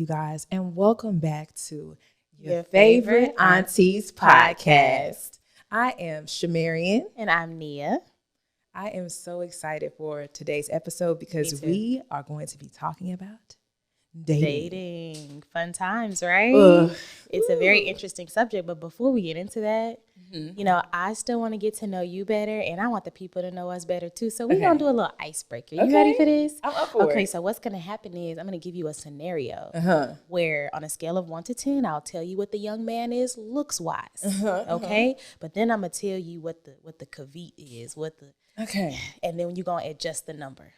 you guys, and welcome back to your favorite Aunties podcast. I am Shamarian. And I'm Nia. I am so excited for today's episode because we are going to be talking about dating. Fun times, right? It's a very interesting subject, but before we get into that, I still want to get to know you better, and I want the people to know us better too. So we're going to do a little icebreaker. You ready for this? I'm up for it. Okay, so what's going to happen is I'm going to give you a scenario where on a scale of 1 to 10, I'll tell you what the young man is looks-wise, okay? But then I'm going to tell you what the caveat is, and then you're going to adjust the number.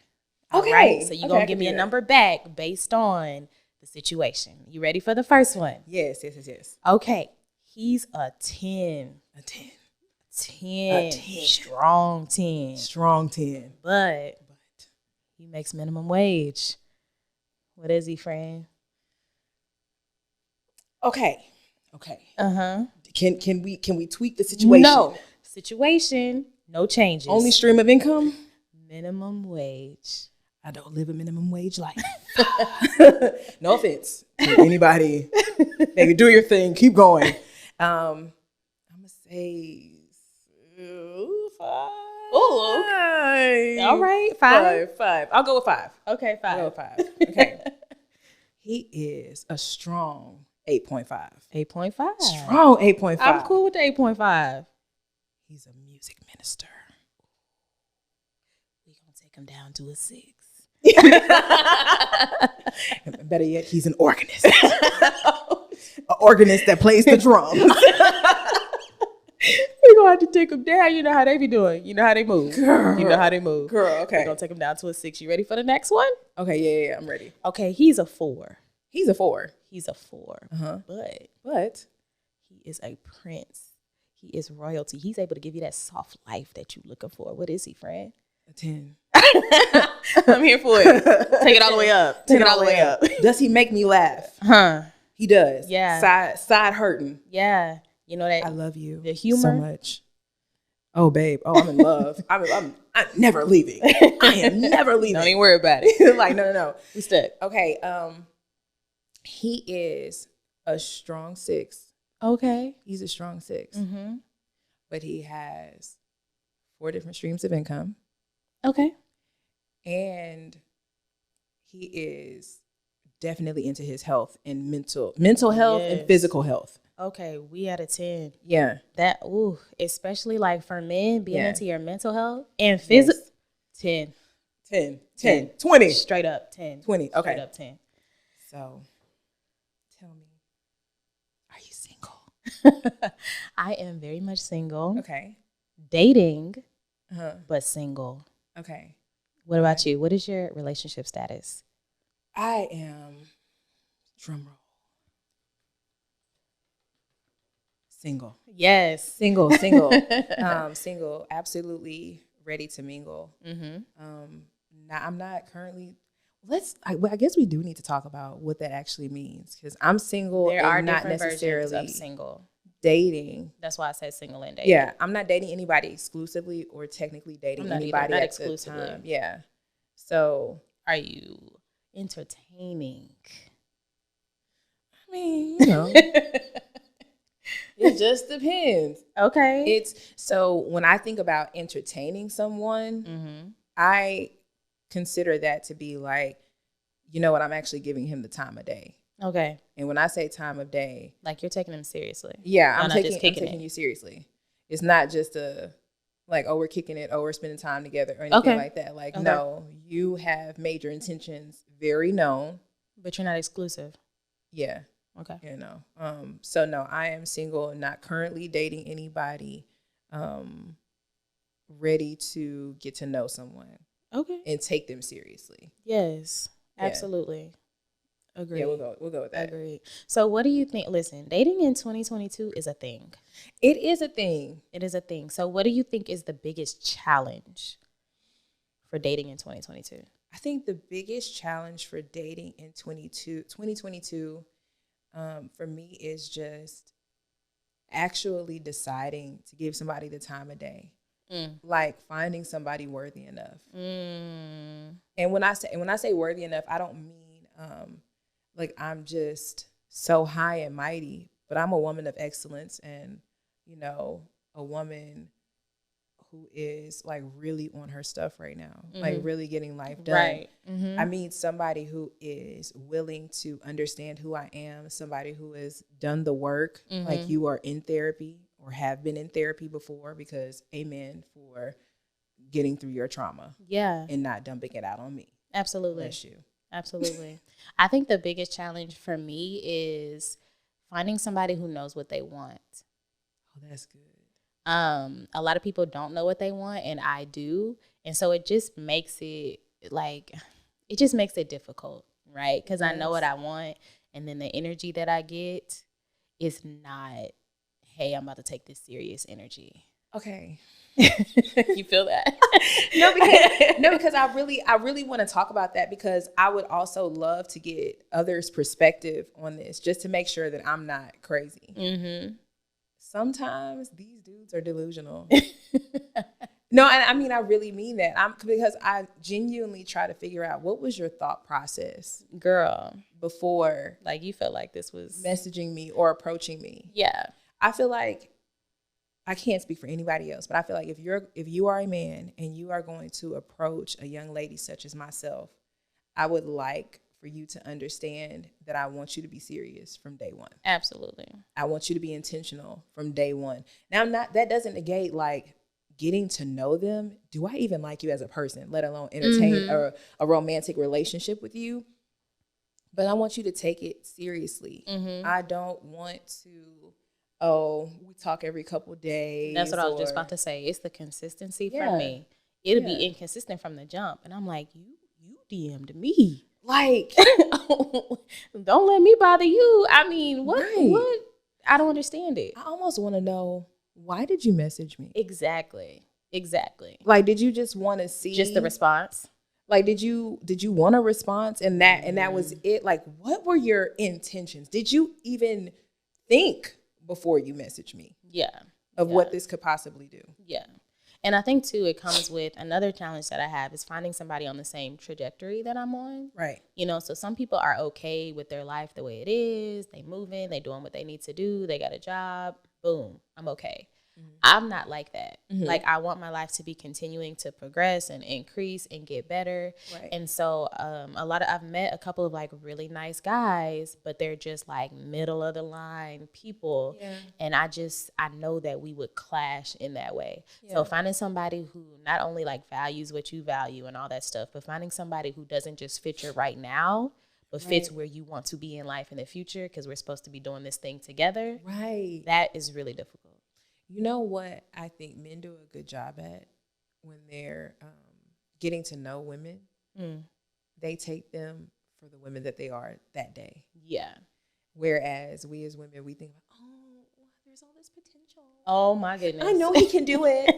All right, so you're going to give me a number back based on the situation. You ready for the first one? Yes. Okay, he's a 10. A 10. 10. Strong 10. Strong 10. But he makes minimum wage. What is he, friend? Okay. Can we tweak the situation? No. Situation, no changes. Only stream of income? Minimum wage. I don't live a minimum wage life. No offense to anybody. Baby, do your thing. Keep going. I'm going to say 5. Ooh. All right. 5. I'll go with 5. Okay, 5. I'll go with 5. Okay. He is a strong 8.5. 8.5. Strong 8.5. I'm cool with the 8.5. He's a music minister. We're going to take him down to a 6. Better yet, he's an organist. An organist that plays the drums. We're going to have to take them down. You know how they be doing. You know how they move. Girl, you know how they move. Girl, okay. We're going to take them down to a 6. You ready for the next one? Okay, yeah, I'm ready. Okay, he's a 4. He's a 4. He's a 4. But he is a prince. He is royalty. He's able to give you that soft life that you're looking for. What is he, friend? A 10. I'm here for it. Take it all the way up. Take it all the way up. Does he make me laugh? He does. Yeah. Side hurting. Yeah. You know that. I love you. The humor. So much. Oh, babe. Oh, I'm in love. I'm never leaving. I am never leaving. Don't even worry about it. Like, no. We stuck. Okay. He is a strong 6. Okay. He's a strong 6. Mm-hmm. But he has 4 different streams of income. Okay. And he is definitely into his health and mental health and physical health. Okay, we at a 10. Yeah. That, especially like for men, being into your mental health and physical. 10. 20. Straight up 10. 20. Okay. Straight up 10. So, tell me, are you single? I am very much single. Okay. Dating, but single. Okay. What about you? What is your relationship status? I am, drum roll, single. Yes. Single. Single, absolutely ready to mingle. Mm-hmm. Now, I'm not currently, I guess we do need to talk about what that actually means, because I'm single there are and not different necessarily versions of single. Dating. That's why I said single and dating. Yeah, I'm not dating anybody exclusively or technically dating anybody not at exclusively. the time. Yeah. So, are you entertaining? I mean, it just depends. Okay. So when I think about entertaining someone, I consider that to be like, you know what, I'm actually giving him the time of day. Okay. And when I say time of day, like you're taking him seriously. Yeah, I'm taking you seriously. It's not just like, oh, we're kicking it, oh, we're spending time together or anything like that. Like, no, you have made your intentions very known. But you're not exclusive. Yeah. Okay. So no, I am single, not currently dating anybody, ready to get to know someone. Okay. And take them seriously. Yes, absolutely. Agreed. Yeah, we'll go with that. Agreed. So what do you think? Listen, dating in 2022 is a thing. It is a thing. It is a thing. So what do you think is the biggest challenge for dating in 2022? I think the biggest challenge for dating in 2022 for me is just actually deciding to give somebody the time of day. Like finding somebody worthy enough. And when I say worthy enough, I don't mean like I'm just so high and mighty, but I'm a woman of excellence and, you know, a woman who is like really on her stuff right now, like really getting life done. Right. I mean, somebody who is willing to understand who I am, somebody who has done the work, like you are in therapy or have been in therapy before, because amen for getting through your trauma. Yeah. And not dumping it out on me. Absolutely. Bless you. Absolutely. I think the biggest challenge for me is finding somebody who knows what they want. Oh, that's good. A lot of people don't know what they want, and I do. And so it just makes it difficult, right? Because I know what I want, and then the energy that I get is not, hey, I'm about to take this serious energy. Okay. You feel that? because I really want to talk about that, because I would also love to get others' perspective on this, just to make sure that I'm not crazy. Sometimes these dudes are delusional. No, and I mean, I really mean that. Because I genuinely try to figure out, what was your thought process, girl, before like you felt like this was messaging me or approaching me? Yeah. I feel like, I can't speak for anybody else, but I feel like if you are a man and you are going to approach a young lady such as myself, I would like for you to understand that I want you to be serious from day one. Absolutely. I want you to be intentional from day one. Now, that doesn't negate like getting to know them. Do I even like you as a person, let alone entertain a romantic relationship with you? But I want you to take it seriously. I don't want to, we talk every couple days. That's what I was just about to say. It's the consistency for me. It'll be inconsistent from the jump. And I'm like, you DM'd me. Like, don't let me bother you. I mean, what? I don't understand it. I almost want to know, why did you message me? Exactly. Like, did you just want to see just the response? Like, did you want a response and that was it? Like, what were your intentions? Did you even think before you messaged me? Yeah. Of what this could possibly do? Yeah. And I think, too, it comes with another challenge that I have is finding somebody on the same trajectory that I'm on. Right. You know, so some people are okay with their life the way it is. They moving, they doing what they need to do. They got a job. Boom. I'm okay. I'm not like that. Like, I want my life to be continuing to progress and increase and get better. Right. And so I've met a couple of like really nice guys, but they're just like middle of the line people. Yeah. And I know that we would clash in that way. Yeah. So finding somebody who not only like values what you value and all that stuff, but finding somebody who doesn't just fit your right now, but fits where you want to be in life in the future, because we're supposed to be doing this thing together. Right. That is really difficult. You know what I think men do a good job at when they're getting to know women? They take them for the women that they are that day. Yeah. Whereas we as women, we think, there's all this potential. Oh, my goodness. I know he can do it.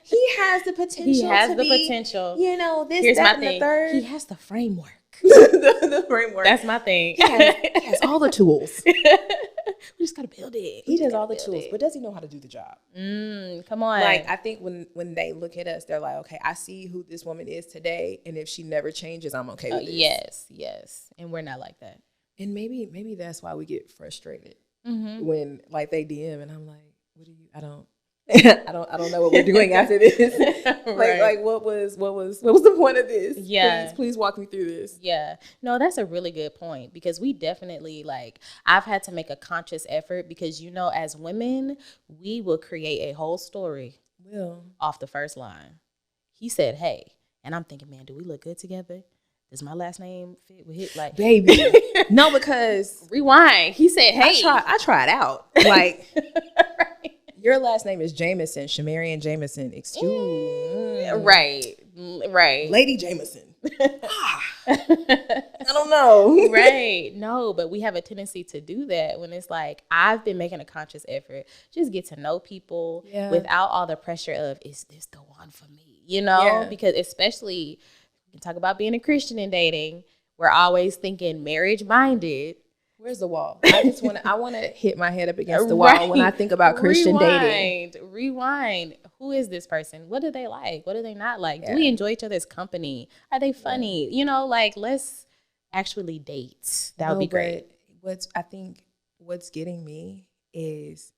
He has the potential. He has the potential. You know, this, here's that, my and thing. the third. He has the framework. the framework. That's my thing. He has all the tools. We just gotta build it. He does all the tools, but does he know how to do the job? Come on. Like, I think when they look at us, they're like, okay, I see who this woman is today, and if she never changes, I'm okay with this. Yes. And we're not like that. And maybe that's why we get frustrated when like they DM, and I'm like, what do you? I don't know what we're doing after this. Like what was the point of this? Yeah. Please walk me through this. Yeah. No, that's a really good point, because we definitely, like, I've had to make a conscious effort, because, you know, as women, we will create a whole story off the first line. He said, hey, and I'm thinking, man, do we look good together? Does my last name fit with it? Like, baby. No, because rewind. He said, hey. I tried out. Like, your last name is Jameson, Shamarian Jameson. Excuse. Right. Lady Jameson. I don't know. Right. No, but we have a tendency to do that when it's like, I've been making a conscious effort. Just get to know people without all the pressure of, is this the one for me? You know? Yeah. Because especially, we can talk about being a Christian and dating. We're always thinking marriage-minded. Where's the wall? I want to hit my head up against the wall when I think about Christian dating. Rewind. Who is this person? What do they like? What do they not like? Yeah. Do we enjoy each other's company? Are they funny? Yeah. You know, like, let's actually date. That would be great. I think what's getting me is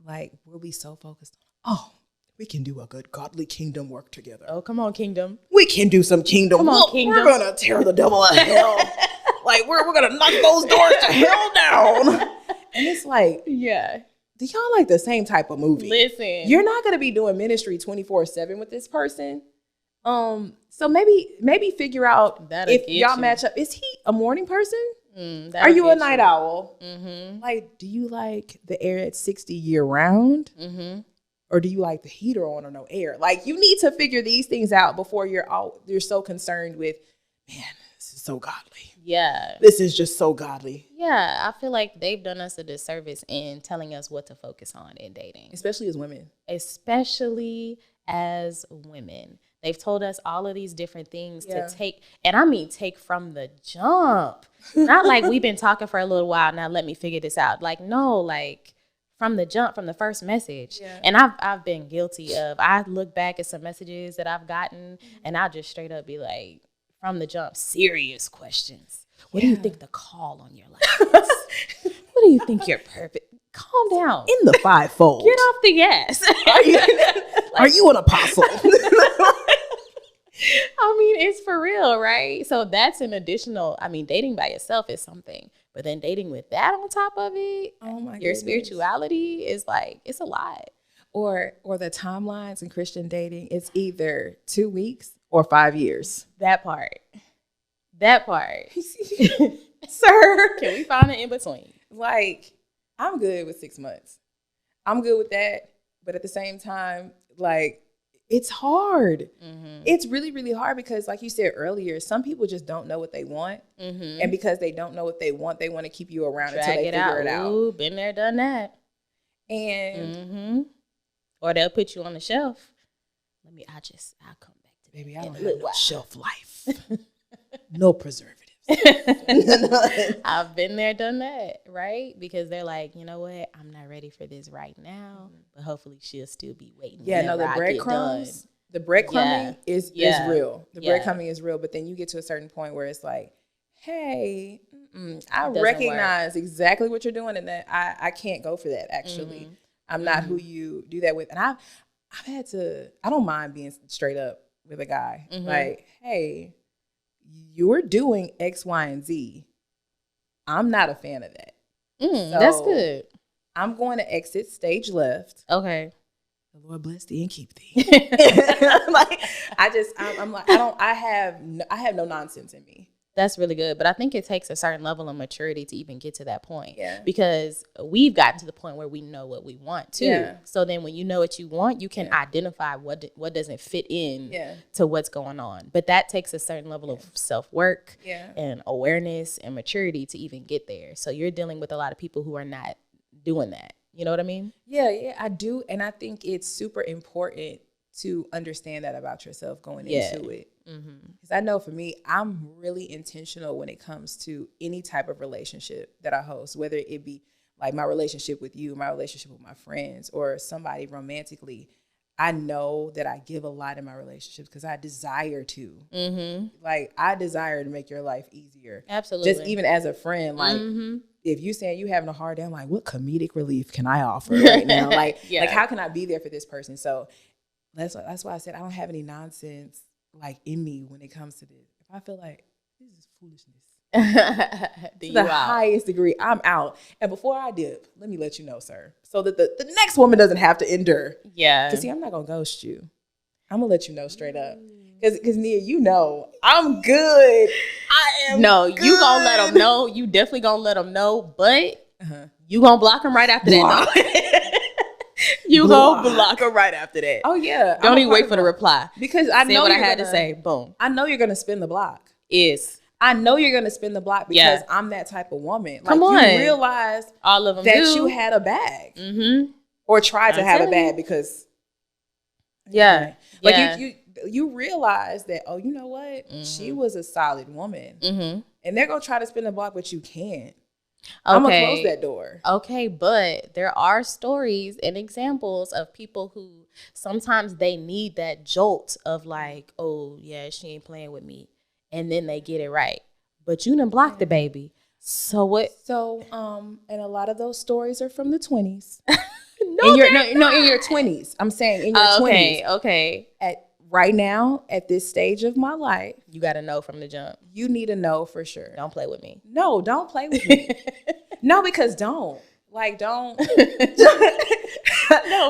like we'll be so focused on, oh, we can do a good godly kingdom work together. Oh, come on, kingdom. We can do some kingdom. Come on, kingdom. We're gonna tear the devil out of hell. Like we're gonna knock those doors to hell down. And it's like, yeah. Do y'all like the same type of movie? Listen. You're not gonna be doing ministry 24/7 with this person. So maybe figure out if y'all match up. Is he a morning person? Are you a night owl? Mm-hmm. Like, do you like the air at 60 year round? Mm-hmm. Or do you like the heater on or no air? Like, you need to figure these things out before you're so concerned with, man, this is so godly. Yeah. This is just so godly. Yeah, I feel like they've done us a disservice in telling us what to focus on in dating. Especially as women. They've told us all of these different things to take, and I mean take from the jump. Not like we've been talking for a little while, now let me figure this out. Like, no, like from the jump, from the first message. Yeah. And I've been guilty of, I look back at some messages that I've gotten, and I'll just straight up be like, from the jump, serious questions. What do you think the call on your life is? What do you think your purpose? Calm down. In the fivefold. Get off the gas. Are you an apostle? I mean, it's for real, right? So that's an additional, I mean, dating by yourself is something, but then dating with that on top of it, your spirituality is like, it's a lot. Or the timelines in Christian dating, it's either 2 weeks or 5 years. That part. Sir. Can we find an in-between? Like, I'm good with 6 months. I'm good with that. But at the same time, like, it's hard. Mm-hmm. It's really, really hard because, like you said earlier, some people just don't know what they want. Mm-hmm. And because they don't know what they want to keep you around until they figure it out. Ooh, been there, done that. And or they'll put you on the shelf. I'll come back to that. Baby, I don't have no shelf life. No preservatives. I've been there, done that, right? Because they're like, you know what? I'm not ready for this right now, but hopefully she'll still be waiting. Yeah, no, the breadcrumbs, the breadcrumbing is real. The breadcrumbing is real, but then you get to a certain point where it's like, hey, I recognize exactly what you're doing, and that I can't go for that. Actually, I'm not who you do that with, and I've had to. I don't mind being straight up with a guy, like, hey, you're doing X, Y, and Z. I'm not a fan of that. So that's good. I'm going to exit stage left. Okay. The Lord bless thee and keep thee. Like, I have no nonsense in me. That's really good. But I think it takes a certain level of maturity to even get to that point. Yeah. Because we've gotten to the point where we know what we want too. Yeah. So then when you know what you want, you can identify what doesn't fit in to what's going on. But that takes a certain level of self-work and awareness and maturity to even get there. So you're dealing with a lot of people who are not doing that. You know what I mean? Yeah, I do. And I think it's super important to understand that about yourself going into it. Because I know for me, I'm really intentional when it comes to any type of relationship that I host, whether it be like my relationship with you, my relationship with my friends, or somebody romantically. I know that I give a lot in my relationships because I desire to. Like, I desire to make your life easier. Absolutely. Just even as a friend, like, if you saying you having a hard day, I'm like, what comedic relief can I offer right now? Like, how can I be there for this person? So that's why I said I don't have any nonsense like in me when it comes to this. If I feel like this is foolishness, to the highest degree, I'm out. And before I dip, let me let you know, sir, so that the next woman doesn't have to endure. Yeah. Because see, I'm not gonna ghost you. I'm gonna let you know straight up. Because Nia, you know, I'm good. I am. No, good. You gonna let them know. You definitely gonna let them know, but you gonna block them right after that. No. You gonna block her right after that. Oh yeah. Don't even wait for the reply. Because I know what I had to say. Boom. I know you're gonna spin the block. I know you're gonna spin the block because I'm that type of woman. Like, come on. You realize all of them that you had a bag. Or tried to have a bag because you realize that, oh, you know what? She was a solid woman. And they're gonna try to spin the block, but you can't. I'm going to close that door. Okay, but there are stories and examples of people who sometimes they need that jolt of like, oh, yeah, she ain't playing with me. And then they get it right. but you done blocked the baby. So what? So, and a lot of those stories are from the 20s. No, in your 20s. I'm saying in your 20s. Okay. Right now, at this stage of my life, You got to know from the jump. you need to know for sure. Don't play with me. No, don't play with me. No, because don't. Like, don't. No,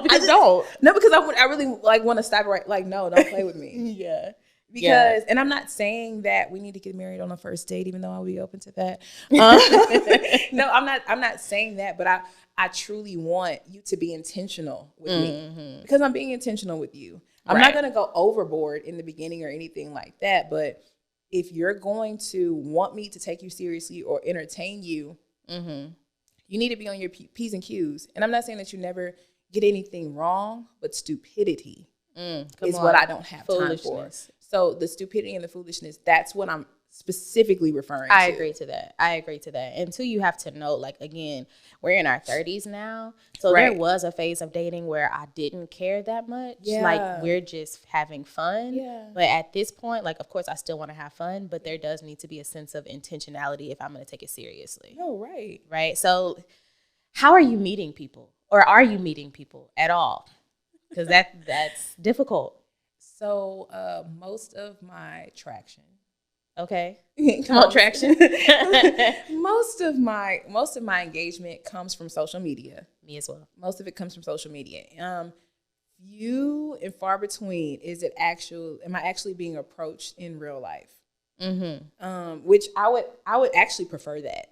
because don't. No, because I really like want to stop right. Like, no, don't play with me. Yeah. Because, and I'm not saying that we need to get married on a first date, even though I'll be open to that. No, I'm not saying that, but I truly want you to be intentional with me because I'm being intentional with you. I'm not going to go overboard in the beginning or anything like that. But if you're going to want me to take you seriously or entertain you, you need to be on your P's and Q's. And I'm not saying that you never get anything wrong, but stupidity is what I don't have time for. So the stupidity and the foolishness, that's what I'm specifically referring to. I agree to that. And two, you have to know, like, again, we're in our 30s now. So there was a phase of dating where I didn't care that much. Yeah. Like, we're just having fun. Yeah. But at this point, like, of course, I still want to have fun, but there does need to be a sense of intentionality if I'm going to take it seriously. Oh, right. Right. So how are you meeting people? Or are you meeting people at all? Because that's difficult. So most of my traction. Okay. Come on, traction. most of my engagement comes from social media. Me as well. Most of it comes from social media. Few and far between am I actually being approached in real life? Which I would actually prefer that.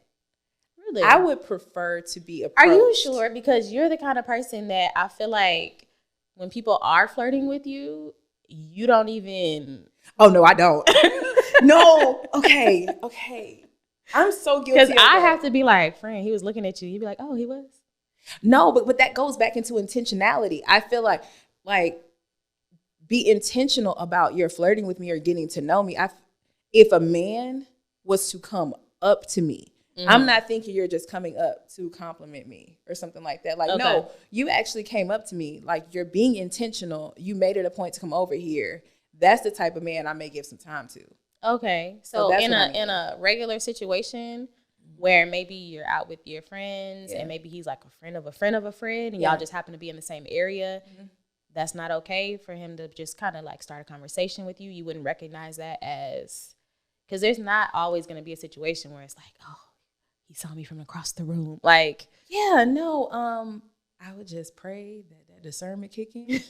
Really? I would prefer to be approached. Are you sure? Because you're the kind of person that I feel like when people are flirting with you, you don't even. Oh, no, I don't. No. Okay. I'm so guilty. Because I have to be like, friend, he was looking at you. You'd be like, oh, he was. No, but that goes back into intentionality. I feel like be intentional about your flirting with me or getting to know me. If a man was to come up to me, I'm not thinking you're just coming up to compliment me or something like that. Like, no, you actually came up to me. Like, you're being intentional. You made it a point to come over here. That's the type of man I may give some time to. Okay. So in a regular situation where maybe you're out with your friends and maybe he's like a friend of a friend of a friend and y'all just happen to be in the same area, that's not okay for him to just kind of like start a conversation with you. You wouldn't recognize that as, because there's not always going to be a situation where it's like, oh, he saw me from across the room. Like, yeah, no, I would just pray that discernment kick in.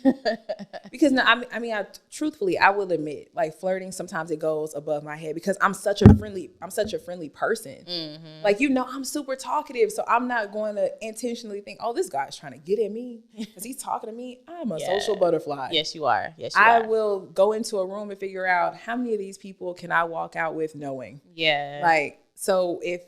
Because no, I mean, truthfully, I will admit, like, flirting, sometimes it goes above my head because I'm such a friendly person. Like, I'm super talkative, so I'm not going to intentionally think, oh, this guy's trying to get at me because he's talking to me. I'm a social butterfly. Yes, you are. I will go into a room and figure out how many of these people can I walk out with knowing. Yeah. Like, so if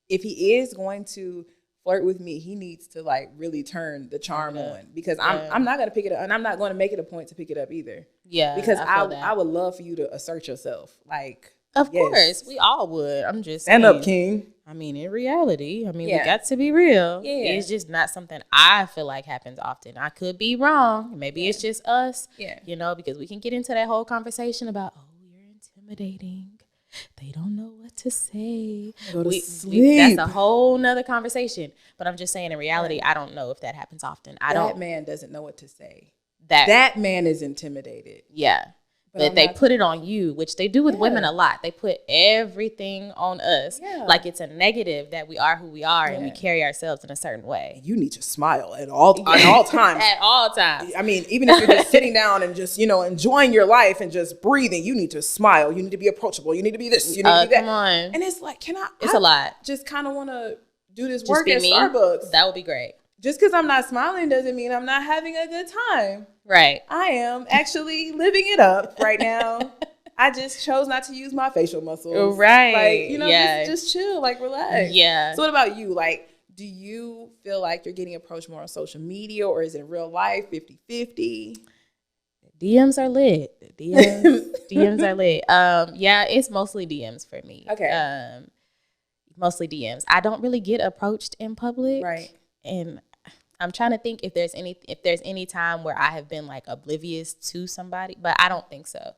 he is going to flirt with me, he needs to like really turn the charm on, because I'm not gonna pick it up, and I'm not going to make it a point to pick it up either. Yeah, because I would love for you to assert yourself. Like, of course, we all would. I'm just stand up, king. I mean, in reality, we got to be real. Yeah, it's just not something I feel like happens often. I could be wrong. Maybe it's just us. Yeah, because we can get into that whole conversation about, oh, you're intimidating. They don't know what to say. Go to sleep. That's a whole nother conversation. But I'm just saying, in reality, I don't know if that happens often. That man doesn't know what to say. That man is intimidated. Yeah. But they put it on you, which they do with women a lot. They put everything on us. Yeah. Like it's a negative that we are who we are and we carry ourselves in a certain way. You need to smile at all times. At all times. I mean, even if you're just sitting down and just, enjoying your life and just breathing, you need to smile. You need to be approachable. You need to be this. You need to be that. Come on. And it's like, It's a lot. Just kind of want to do this work at Starbucks. That would be great. Just because I'm not smiling doesn't mean I'm not having a good time. Right. I am actually living it up right now. I just chose not to use my facial muscles. Right. Like, just chill, like relax. Yeah. So what about you? Like, do you feel like you're getting approached more on social media, or is it real life 50-50? DMs are lit. DMs are lit. Yeah, it's mostly DMs for me. Okay. Mostly DMs. I don't really get approached in public. Right. And I'm trying to think if there's any time where I have been like oblivious to somebody, but I don't think so.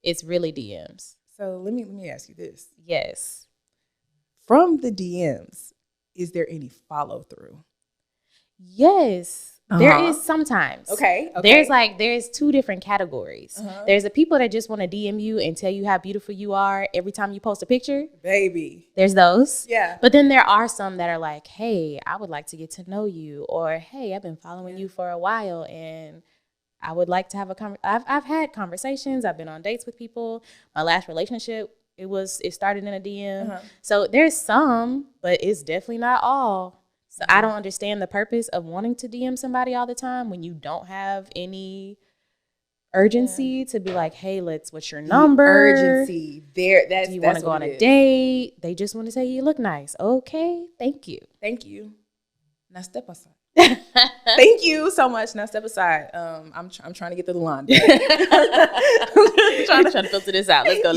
It's really DMs. So let me ask you this. Yes. from the DMs, is there any follow through? Yes. There is sometimes. Okay. There's two different categories. There's the people that just want to DM you and tell you how beautiful you are every time you post a picture. Baby. There's those. Yeah. But then there are some that are like, hey, I would like to get to know you. Or, hey, I've been following you for a while and I would like to have I've had conversations. I've been on dates with people. My last relationship, it started in a DM. So there's some, but it's definitely not all. So I don't understand the purpose of wanting to DM somebody all the time when you don't have any urgency to be like, hey, what's your number? Urgency. Do you want to go on a date? They just want to say you look nice. Okay, thank you. Thank you. Now step aside. Thank you so much. Now step aside. I'm trying to get through the line. I'm trying to filter this out. Let's go.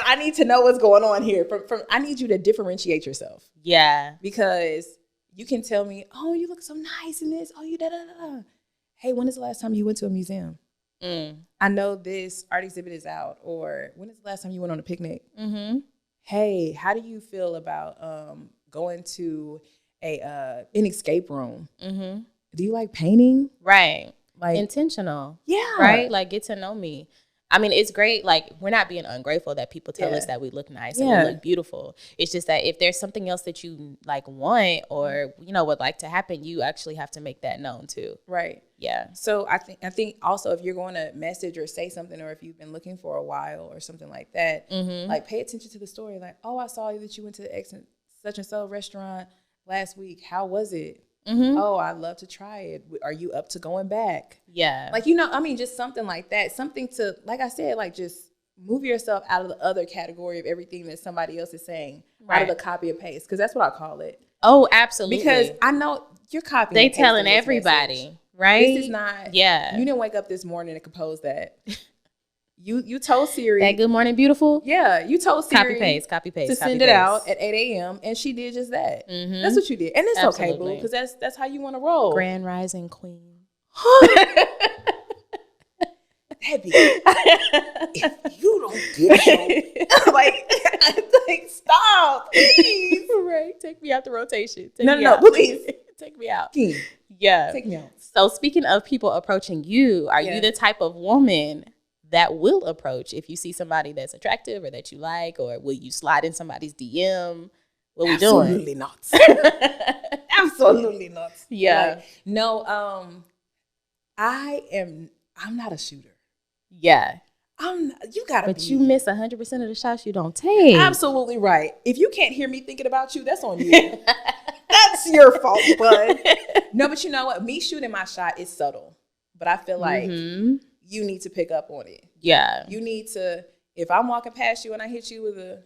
I need to know what's going on here. I need you to differentiate yourself. Yeah. Because you can tell me, oh, you look so nice in this. Oh, you da da da. Hey, when is the last time you went to a museum? I know this art exhibit is out. Or when is the last time you went on a picnic? Hey, how do you feel about going to an escape room? Do you like painting? Right. Like intentional. Yeah. Right? Like get to know me. I mean, it's great. Like we're not being ungrateful that people tell us that we look nice and we look beautiful. It's just that if there's something else that you like want or, would like to happen, you actually have to make that known too. Right. Yeah. So I think also if you're going to message or say something, or if you've been looking for a while or something like that, like pay attention to the story. Like, oh, I saw that you went to the such and so restaurant last week. How was it? Oh, I'd love to try it. Are you up to going back? Yeah. Like, just something like that. Something to, like I said, like just move yourself out of the other category of everything that somebody else is saying, out of the copy and paste. Because that's what I call it. Oh, absolutely. Because I know you're copying. They telling everybody, right? This is not. Yeah. You didn't wake up this morning and compose that. You told Siri that good morning, beautiful. Yeah, you told Siri copy paste to send it out at 8 a.m. and she did just that. That's what you did, and it's okay, boo, because that's how you want to roll. Grand rising queen. Debbie, if you don't get your like stop, please. Right, take me out the rotation. No, please take me out. Yeah, take me out. So speaking of people approaching you, are you the type of woman that will approach if you see somebody that's attractive or that you like, or will you slide in somebody's DM? What we doing? Absolutely not. Absolutely not. Yeah. Like, no, I'm not a shooter. Yeah. You gotta But you miss 100% of the shots you don't take. Absolutely right. If you can't hear me thinking about you, that's on you. That's your fault, bud. No, but you know what? Me shooting my shot is subtle. But I feel like you need to pick up on it. Yeah. You need to, if I'm walking past you and I hit you with a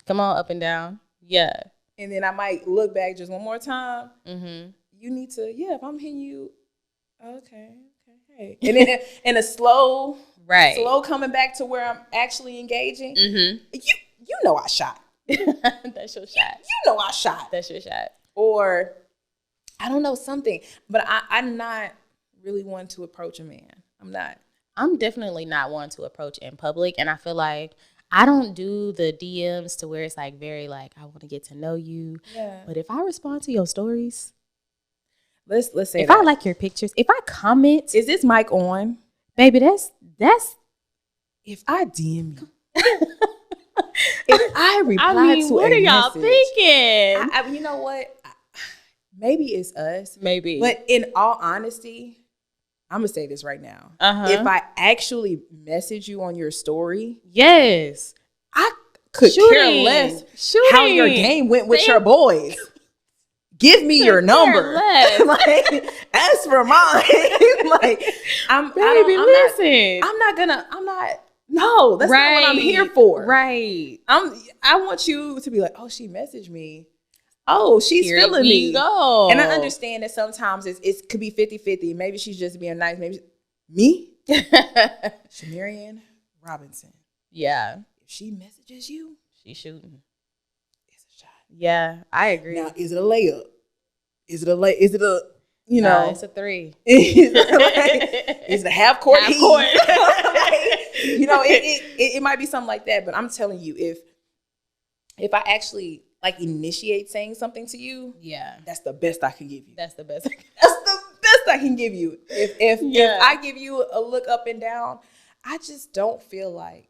come on, up and down. Yeah. And then I might look back just one more time. You need to, if I'm hitting you, okay, hey. And then in a slow coming back to where I'm actually engaging, you know I shot. That's your shot. You know I shot. That's your shot. Or, I don't know, something. But I'm not really one to approach a man. I'm not. I'm definitely not one to approach in public. And I feel like I don't do the DMs to where it's like very like, I want to get to know you. Yeah. But if I respond to your stories, let's say if I like your pictures, if I comment. Is this mic on? Baby, that's if I DM you. If I reply to what a are y'all message, thinking? you know what? Maybe it's us. Maybe. But in all honesty, I'm going to say this right now. If I actually message you on your story, yes, I could care less how your game went with your boys. Give me your number. Like, as for mine, like, no, that's not what I'm here for. Right. I want you to be like, oh, she messaged me. Oh, she's feeling me. Go. And I understand that sometimes it could be 50-50. Maybe she's just being nice. Maybe me? Shamarian Robinson. Yeah. If she messages you, she's shooting. It's a shot. Yeah, I agree. Now, is it a layup? Is it a it's a 3. Is it a half court? Half court. It might be something like that. But I'm telling you, if I actually like initiate saying something to you, that's the best I can give you. That's the best. That's the best I can give you. If I give you a look up and down, I just don't feel like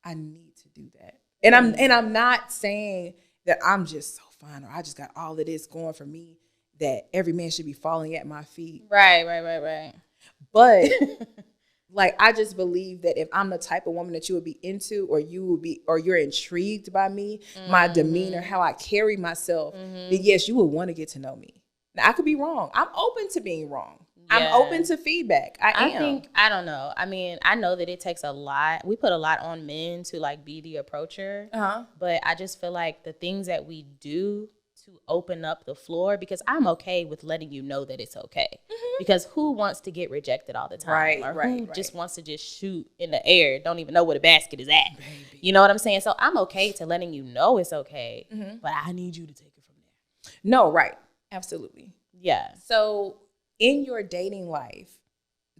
I need to do that. And I'm not saying that I'm just so fine or I just got all of this going for me that every man should be falling at my feet. Right. But like, I just believe that if I'm the type of woman that you would be into, or you're intrigued by me, my demeanor, how I carry myself, then yes, you would want to get to know me. Now, I could be wrong. I'm open to being wrong. Yeah. I'm open to feedback. I don't know. I mean, I know that it takes a lot. We put a lot on men to like be the approacher. But I just feel like the things that we do to open up the floor, because I'm okay with letting you know that it's okay. Because who wants to get rejected all the time? Who just wants to just shoot in the air, don't even know where the basket is at. Baby. You know what I'm saying? So I'm okay to letting you know it's okay, but I need you to take it from there. No, right. Absolutely. Yeah. So in your dating life,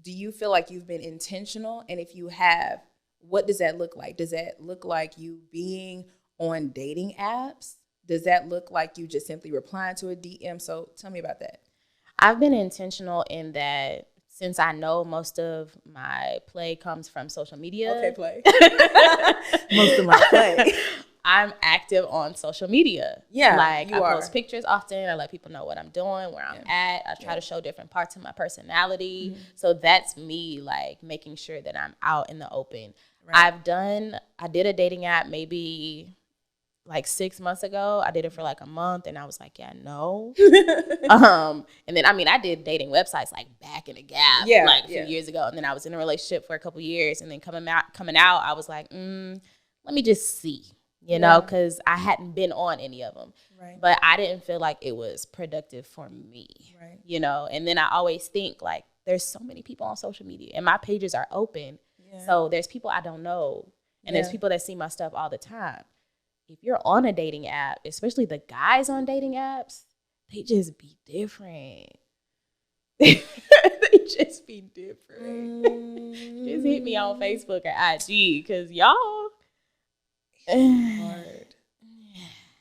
do you feel like you've been intentional? And if you have, what does that look like? Does that look like you being on dating apps? Does that look like you just simply replying to a DM? So tell me about that. I've been intentional in that since I know most of my play comes from social media. Okay, play. Most of my play. I'm active on social media. Yeah, like I post pictures often. I let people know what I'm doing, where I'm at. I try to show different parts of my personality. So that's me, like making sure that I'm out in the open. Right. I did a dating app maybe like 6 months ago. I did it for like a month and I was like, yeah, no. And then, I mean, I did dating websites like back in the gap, like a few years ago. And then I was in a relationship for a couple years, and then coming out, I was like, let me just see, you know, because I hadn't been on any of them. Right. But I didn't feel like it was productive for me, you know. And then I always think like there's so many people on social media and my pages are open. Yeah. So there's people I don't know. And there's people that see my stuff all the time. If you're on a dating app, especially the guys on dating apps, they just be different. They just be different. Just hit me on Facebook or IG, because y'all. Hard.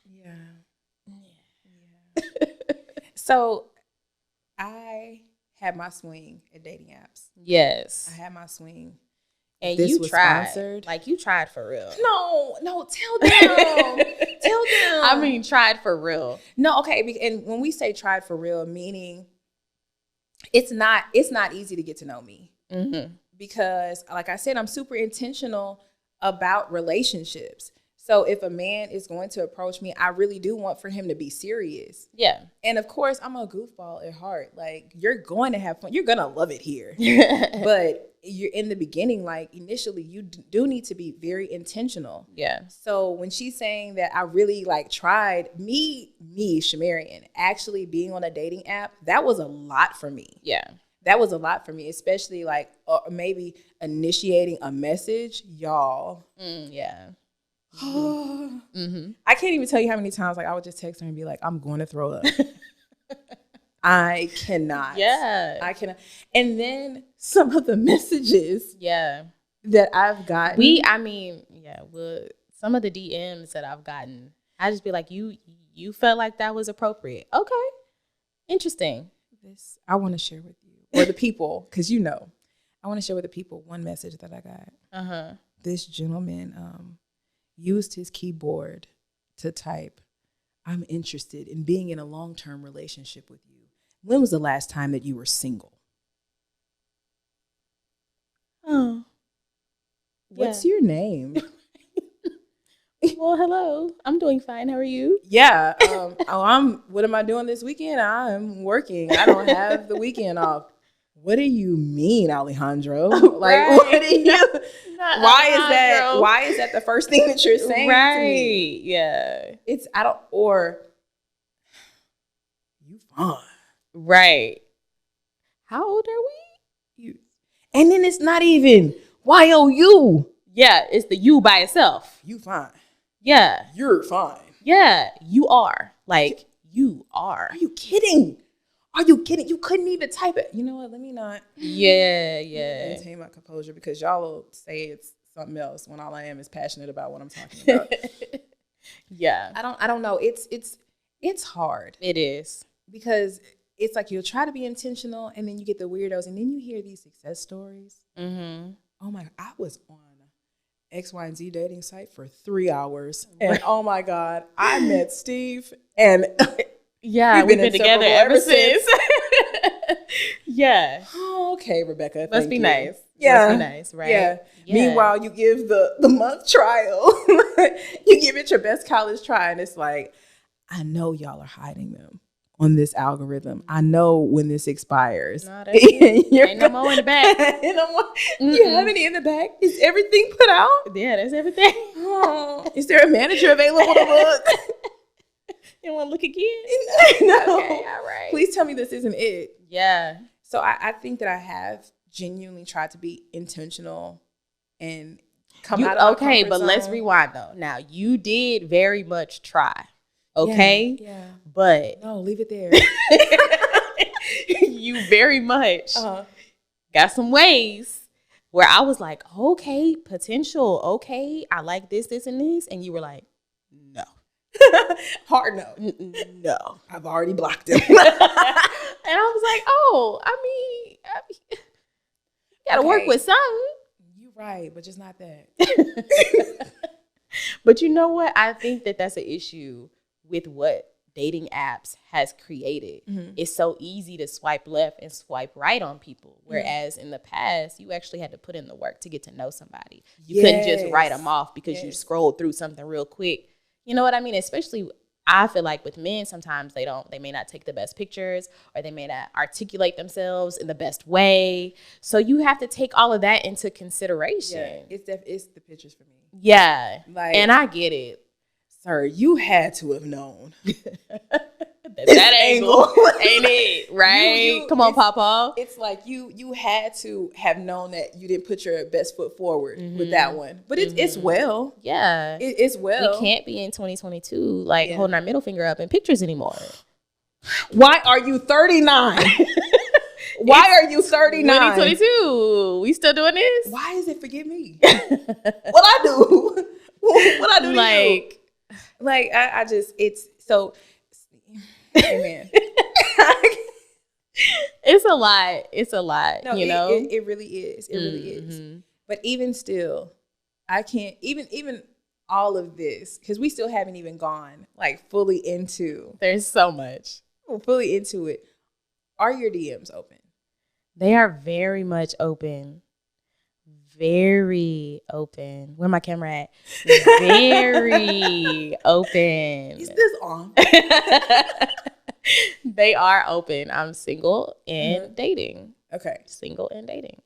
Yeah. So I had my swing at dating apps. Yes. I had my swing. And this you tried. Sponsored. Like, you tried for real. No, tell them. Tell them. I mean, tried for real. No, okay. And when we say tried for real, meaning it's not easy to get to know me. Because, like I said, I'm super intentional about relationships. So if a man is going to approach me, I really do want for him to be serious. Yeah. And of course, I'm a goofball at heart. Like, you're going to have fun. You're going to love it here. But you're in the beginning, like initially, you do need to be very intentional. Yeah. So when she's saying that I really like tried me, Shamarian, actually being on a dating app, that was a lot for me. Yeah. That was a lot for me, especially like maybe initiating a message, y'all. Yeah. I can't even tell you how many times like I would just text her and be like, I'm going to throw up. I cannot. Yeah. I cannot. And then some of the messages that I've gotten. Some of the DMs that I've gotten, I just be like, you felt like that was appropriate. Okay. Interesting. This I want to share with you. Or the people, because I want to share with the people one message that I got. This gentleman used his keyboard to type, I'm interested in being in a long-term relationship with you. When was the last time that you were single? Oh. What's your name? Well, hello. I'm doing fine. How are you? Yeah. What am I doing this weekend? I'm working. I don't have the weekend off. What do you mean, Alejandro? Like, what do you? Why is that the first thing that you're saying to me? Yeah. Or you fine. Right. How old are we? And then it's not even YOU. Yeah, it's the you by itself. You fine. Yeah. You're fine. Yeah, you are. Like, you are. Are you kidding? Are you kidding? You couldn't even type it. You know what? Let me not. Yeah. Maintain my composure, because y'all will say it's something else when all I am is passionate about what I'm talking about. Yeah. I don't know. It's hard. It is. Because it's like you'll try to be intentional and then you get the weirdos and then you hear these success stories. Mm-hmm. Oh my, I was on X, Y, and Z dating site for 3 hours. And oh my God, I met Steve and yeah, we've been together ever since. Yeah. Oh, okay, Rebecca. Must be nice. Yeah. Must be nice, right? Yeah. Meanwhile, you give the month trial. You give it your best college try and it's like, I know y'all are hiding them on this algorithm. I know when this expires. No, that's ain't no more in the back. You have any in the back? Is everything put out? Yeah, that's everything. Oh, is there a manager available to look? You want to look again? No. Okay, all right. Please tell me this isn't it. Yeah. So I think that I have genuinely tried to be intentional and come out of my comfort but zone. let's rewind though. Now, you did very much try. Okay? Yeah. But no, leave it there. You very much got some ways where I was like, okay, potential. Okay, I like this, and this. And you were like, no. Hard no. No. I've already blocked him. And I was like, oh, I mean you got to work with something. You're right, but just not that. But you know what? I think that that's an issue with what dating apps has created. Mm-hmm. It's so easy to swipe left and swipe right on people. Whereas in the past, you actually had to put in the work to get to know somebody. You couldn't just write them off because you scrolled through something real quick. You know what I mean? Especially, I feel like with men, sometimes they may not take the best pictures or they may not articulate themselves in the best way. So you have to take all of that into consideration. Yeah, it's the pictures for me. Yeah. And I get it. Sir, you had to have known. that angle ain't it, right? Come on, Papa. It's like you had to have known that you didn't put your best foot forward with that one. But it's well. Yeah. It's well. We can't be in 2022 holding our middle finger up in pictures anymore. Why are you 39? Why are you 39? 2022. We still doing this? Why is it forget me? What I do? What I do to you? I just, it's so, amen. It's a lot. It's a lot, no, you know? It really is. It really is. But even still, I can't, even all of this, because we still haven't even gone fully into. There's so much. Fully into it. Are your DMs open? They are very much open. Very open. Where my camera at? Very open. Is this on? They are open. I'm single and dating. Okay. Single and dating.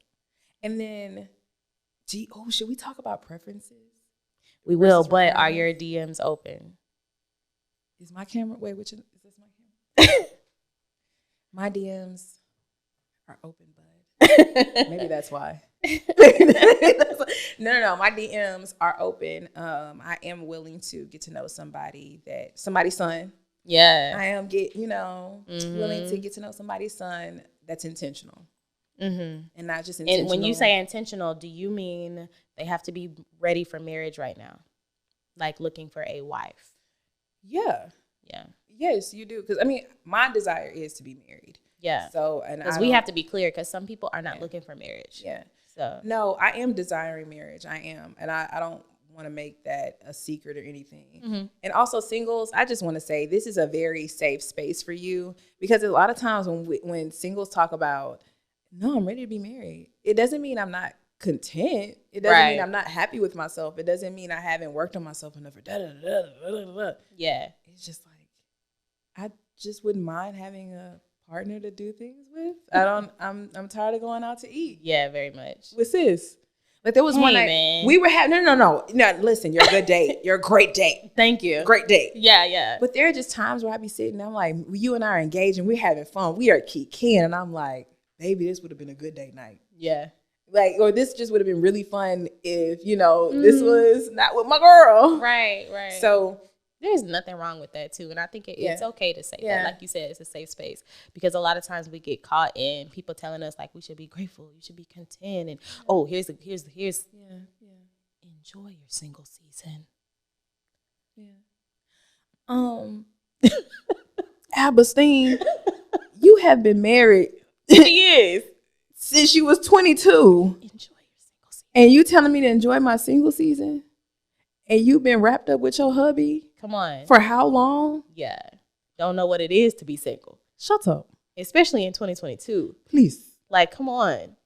And then, should we talk about preferences? We will, but are your DMs open? Is my camera? Wait, is this my camera? My DMs are open, bud. Maybe that's why. No. My DMs are open. I am willing to get to know somebody's son. Yeah. I am willing to get to know somebody's son that's intentional. And not just intentional. And when you say intentional, do you mean they have to be ready for marriage right now? Like looking for a wife? Yeah. Yeah. Yes, you do. Because, my desire is to be married. Yeah. So, because we have to be clear, because some people are not looking for marriage. Yeah. So. No, I am desiring marriage. I am. And I don't want to make that a secret or anything. And also singles, I just want to say this is a very safe space for you, because a lot of times when singles talk about, no, I'm ready to be married, it doesn't mean I'm not content. It doesn't mean I'm not happy with myself. It doesn't mean I haven't worked on myself enough. Yeah. It's just I just wouldn't mind having a partner to do things with. I'm tired of going out to eat. Yeah, very much. With sis. There was one night man. we were having no, listen, you're a good date. You're a great date. Thank you. Great date. Yeah. But there are just times where I be sitting, I'm like, you and I are engaged and we're having fun. We are keying, and I'm like, baby, this would have been a good date night. Yeah. Or this just would have been really fun if, this was not with my girl. Right. So there's nothing wrong with that too. And I think it's okay to say that. Like you said, it's a safe space, because a lot of times we get caught in people telling us we should be grateful, you should be content. And here's enjoy your single season. Yeah. Abastine, you have been married. She is. Since you was 22. Enjoy your single season. And you telling me to enjoy my single season? And you've been wrapped up with your hubby? Come on. For how long? Yeah. Don't know what it is to be single. Shut up. Especially in 2022. Please. Like, come on.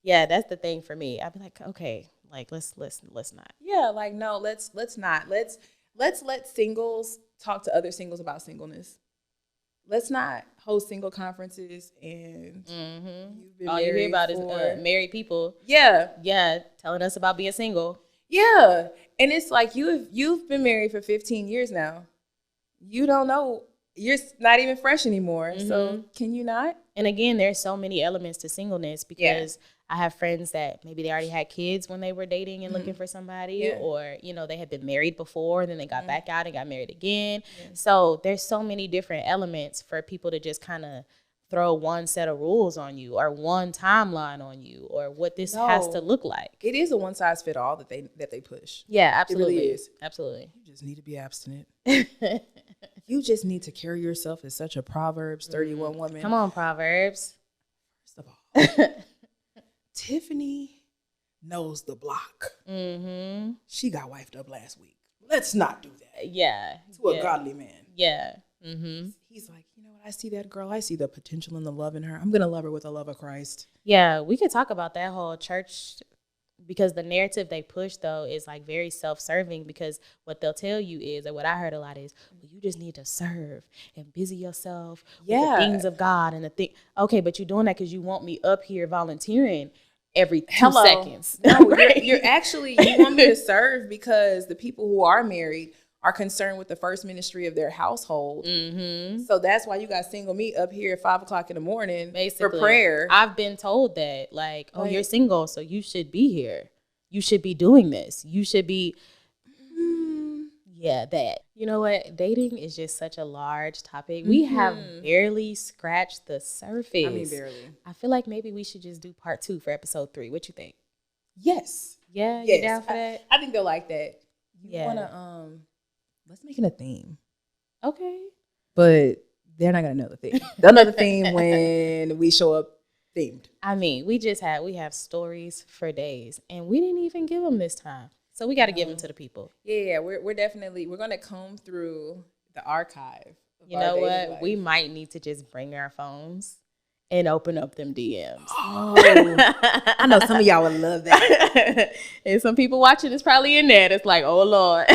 Yeah, that's the thing for me. I'd be like, okay, like let's not. Yeah, like no, let's not. Let's let singles talk to other singles about singleness. Let's not host single conferences and you've been all you hear about is married people. Yeah. Yeah, telling us about being single. Yeah. And it's like you've been married for 15 years now. You don't know. You're not even fresh anymore. So can you not? And again, there's so many elements to singleness because I have friends that maybe they already had kids when they were dating and looking for somebody, or, you know, they had been married before and then they got back out and got married again. Yeah. So there's so many different elements for people to just kind of throw one set of rules on you or one timeline on you or what this has to look like. It is a one size fit all that they push. Yeah, absolutely. It really is. Absolutely. You just need to be abstinent. You just need to carry yourself as such a Proverbs 31 woman. Come on, Proverbs. First of all, Tiffany knows the block. She got wifed up last week. Let's not do that. Yeah. To a godly man. Yeah. He's like, you know what? I see that girl. I see the potential and the love in her. I'm going to love her with the love of Christ. Yeah. We could talk about that whole church because the narrative they push, though, is like very self-serving because what they'll tell you is, or what I heard a lot is, well, you just need to serve and busy yourself with the things of God and the thing. Okay, but you're doing that because you want me up here volunteering every 2 seconds. No, right? you want me to serve because the people who are married are concerned with the first ministry of their household. So that's why you got single me up here at 5 o'clock in the morning for prayer. I've been told that, like, oh, you're single, so you should be here. You should be doing this. You should be, that. You know what? Dating is just such a large topic. We have barely scratched the surface. I mean, barely. I feel like maybe we should just do part 2 for episode 3. What you think? Yes. Yeah, you down for that? I think they'll like that. You wanna let's make it a theme. Okay. But they're not gonna know the theme. They'll know the theme when we show up themed. I mean, we have stories for days, and we didn't even give them this time. So we got to give them to the people. Yeah, we're gonna comb through the archive. You know what? Life. We might need to just bring our phones and open up them DMs. Oh, I know some of y'all would love that. And some people watching is probably in there. It's like, oh Lord.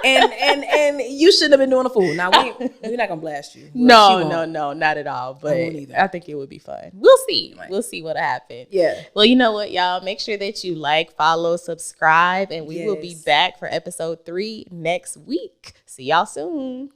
and you shouldn't have been doing a fool. Now we're not gonna blast you. Well, no, not at all. But I think it would be fun. We'll see. We'll see what happens. Yeah. Well, you know what, y'all? Make sure that you like, follow, subscribe, and we will be back for episode 3 next week. See y'all soon.